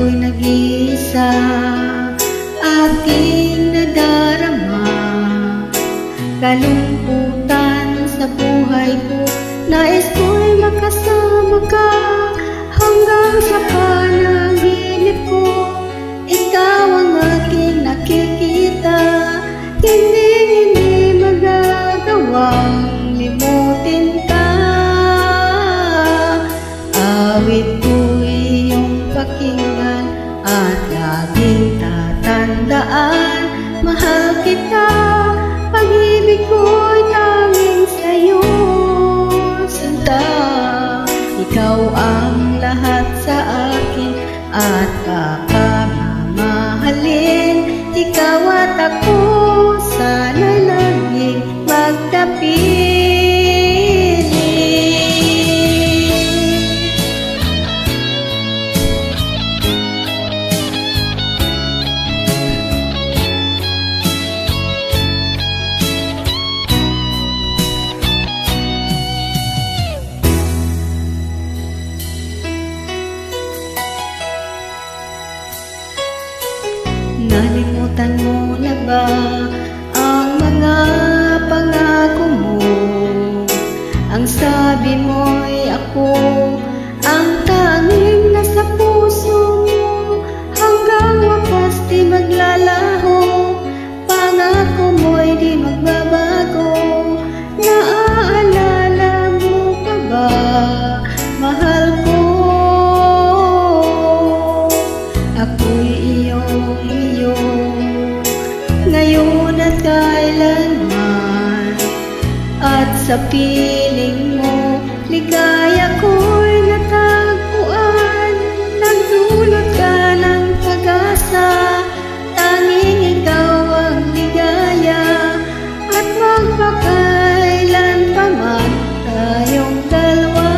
ako'y nag-iisa, aking nadarama kalungkutan sa buhay ko. Nais ko'y makasama ka hanggang sa panaginip ko. Ikaw ang aking nakikita, hindi magagawang limutin ka. Awit ko iyong pakinggan at laging tatandaan, mahal kita, pag-ibig ko'y tanging sa'yo, sinta. Ikaw ang lahat sa akin at papamamahalin. Ikaw at ako, sana'y laging magtapiling. Nalimutan mo na ba ang mga pangako mo? Ang sabi mo'y ako ang tanging nasa puso mo, hanggang wakas di maglalaho. Pangako mo'y di magbabago. Naaalala mo pa ba, mahal ko? Ako'y iyo ngayon at kailanman, at sa piling mo ligaya ko'y natagpuan. Nagdulot ka ng pag-asa, tanging ikaw ang ligaya, at magpakailan pa man tayong dalawa.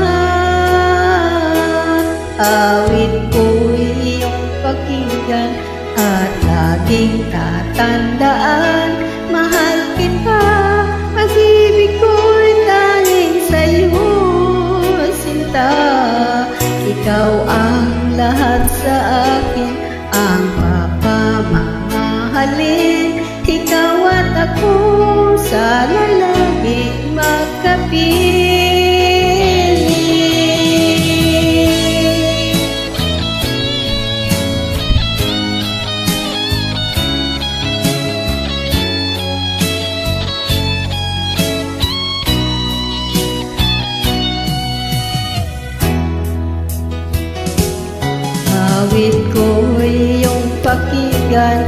Awit ko'y iyong pakinggan at laging tatandaan, mahal kita, pag-ibig ko'y tanging sa'yo, sinta. Ikaw ang lahat sa akin, ang papamamahalin. Ikaw at ako, sana laging magkapiling. Awit ko'y iyong pakinggan